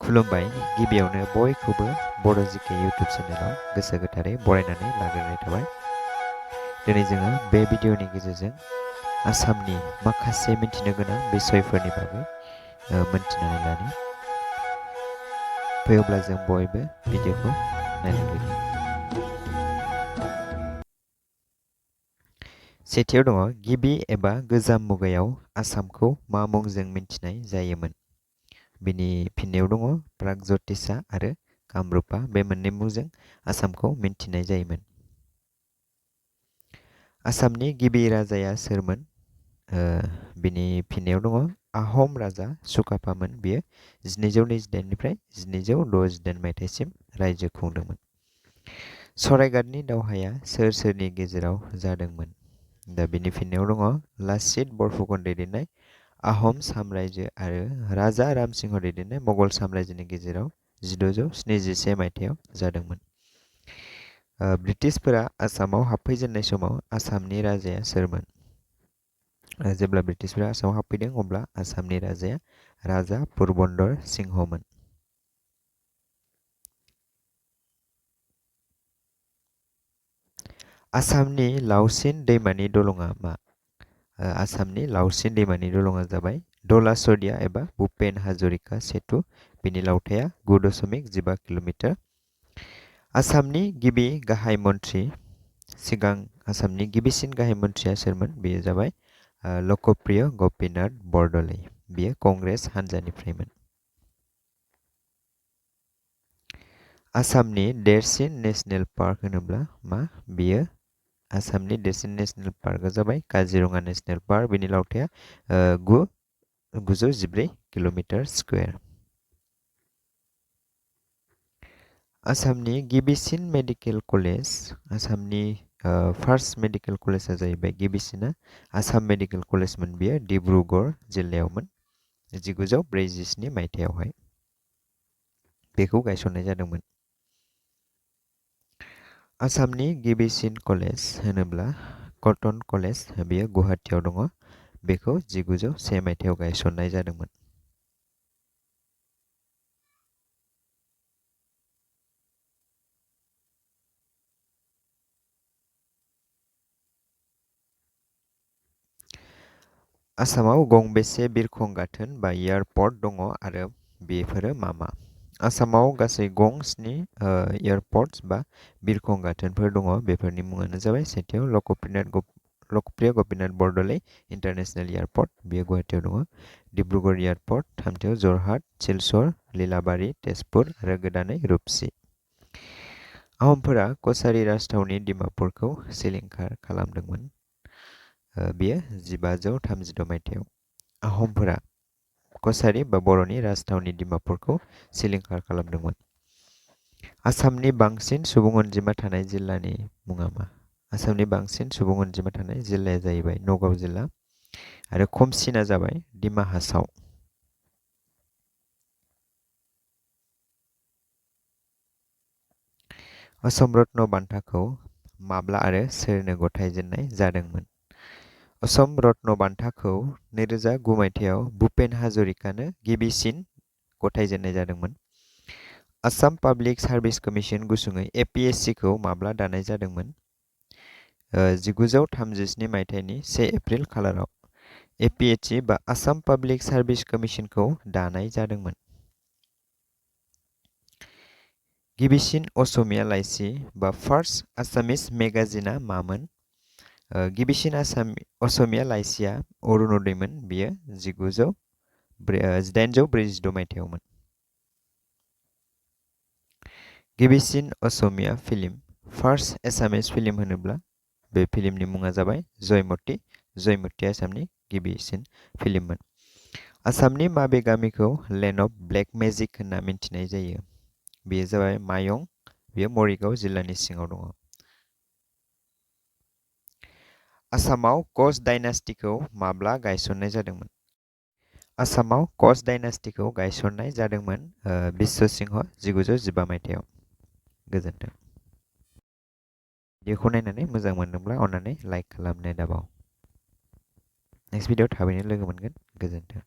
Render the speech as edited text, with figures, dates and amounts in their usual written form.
खुलुमबाय गिबियावनो बयखौबो बर' जिके इउटुब चेनेलाव गोसो गोथारै बरायनानै लाग्रोनाय थाबाय। दिनै जोङो बे भिडिअनि गेजेरजों आसामनि माखासे मिथिनो गोनां बिसयफोरनि बागै मोनथिनानै लानि। फैयोब्ला जों बयबो भिडिअखौ नायलांदिनि। सेथियाव दङ गिबि एबा गोजाम मुगायाव आसामखौ मा मुंजों मिन्थिनाय जायोमोन? बिनि फिननायाव दङ प्रागज्यतिसा आरो कामरुपा बे मोननै मुंजों आसामखौ मिन्थिनाय जायोमोन। आसामनि गिबि राजाया सोरमोन? बिनि फिननायाव दङ आहम राजा सुकाफामोन। बियो 1228 निफ्राय 1268 मायथाइसिम रायजो खुंदोंमोन। सरायघाटनि दावहाया सोर सोरनि गेजेराव जादोंमोन? दा बिनि फिननायाव दङ लाचित बरफुकन दैदेननाय आहम साम्रायजो आरो राजा रामसिंह दैदेननाय मंगल साम्रायजोनि गेजेराव 1671 मायथाइयाव जादोंमोन। ब्रिटिशफोरा आसामाव हाबफैजेननाय समाव आसामनि राजाया सोरमोन? जेब्ला ब्रिटिशफोरा आसामाव हाबफैदों अब्ला आसामनि राजाया राजा पुरबन्दर सिंहमोन। आसामनि लावसिन दैमानि दलङा मा? आसामनि लावसिन दैमानि दलङा जाबाय धलाशदिया एबा भुपेन हाजरिका सेतु। बिनि लावथाया 9.15 किल'मिटार। आसामनि गिबि गाहाय मन्थ्रि सिगां आसामनि गिबिसिन गाहाय मन्थ्रिया सोरमोन? बेयो जाबाय लकप्रिय गपिनाथ बरदलै। बियो कंग्रेस हान्जानिफ्रायमोन। आसामनि देरसिन नेशनेल पार्क होनोब्ला मा? बियो आसामनि देरसिन नेशनेल पार्कआ जाबाय काजिरङा नेशनेल पार्क। बिनि लावथाया 914 किल'मिटार स्कुवेर। आसामनि गिबिसिन मेडिकेल कलेज आसामनि फार्स्ट मेडिकेल कलेजआ जाहैबाय गिबिसिना आसाम मेडिकेल कलेजमोन। बियो डिब्रुगड़ जिल्लायावमोन 1947 मायथाइयावहाय बेखौ गायसननाय जादोंमोन। आसामनि गिबिसिन कलेज होनोब्ला कटन कलेज। बेयो गुवाहाटीआव दङ। बेखौ 1901 मायथाइयाव गायसननाय जादोंमोन। आसामाव गंबेसे बिरखं गाथोन बा एयारपर्ट दङ आरो बेफोरो मा मा? आसामाव गासै गं 7 एयारपर्टस बा बिरखं गाथोनफोर दङ। बेफोरनि मुङानो जाबाय सेथियाव लकप्रिय गपिनाथ बरदलै इन्टारनेशनेल एयारपर्ट। बेयो गुवाहाटीआव दङ। डिब्रुगड़ एयारपर्ट, थामथियाव जरहाट, सिलचर, लीलाबारी, तेजपुर आरो गोदानै रुपसि। आहमफोरा कछारी राजथावनि डिमापुरखौ सिलिंखार खालामदोंमोन। बेयो 1536 मायथाइयाव। आहमफोरा कछारी बा बर'नि राजथावनि डिमापुरखौ सिलिंखार खालामदोंमोन। आसामनि बांसिन सुबुं अनजिमा थानाय जिल्लानि मुङा मा? आसामनि बांसिन सुबुं अनजिमा थानाय जिल्लाया जाहैबाय नगाव जिल्ला आरो खमसिना जाबाय डिमा हासाव। असम रत्न बान्थाखौ माब्ला आरो सोरनो गथायजेननाय जादोंमोन? असम रत्न बान्थाखौ 2009 मायथाइयाव भुपेन हाजरिकानो गिबिसिन गथायजेननाय जादोंमोन। आसाम पाब्लिक सार्भिस कमिसन गुसुङै APSC खौ माब्ला दानाय जादोंमोन? 1937 मायथाइनि 1 एप्रिल खालाराव APSC बा आसाम पाब्लिक सार्भिस कमिसनखौ दानाय जादोंमोन। गिबिसिन असमिया लाइसि बा फार्स्ट आसामिस मेगाजिनआ मामोन? गिबिसिन असमिया लाइसिया अरुण'दयमोन। बियो 1846 मायथाइयावमोन। गिबिसिन असमिया फिल्म फार्स्ट एसामिस फिल्म होनोब्ला बे फिल्मनि मुङा जाबाय जयमती। जयमतीया आसामनि गिबिसिन फिल्ममोन। आसामनि माबे गामिखौ लेन्ड अफ ब्लेक मेजिक होनना मिन्थिनाय जायो? बेयो जाबाय मायं। बेयो मरिगाव जिल्लानि सिङाव दङ। आसामाव कच डाइनास्टिखौ माब्ला गायसननाय जादोंमोन? आसामाव कच डाइनास्टिखौ गायसननाय जादोंमोन बिश्वसिंह 1915 मायथाइयाव। गोजोन्थों। भिडिअखौ नायनानै मोजां मोनदोंब्ला अन्नानै लाइक खालामनो दाबाव। नेक्स्ट भिडिअ थाबैनो लोगो मोनगोन। गोजोन्थों।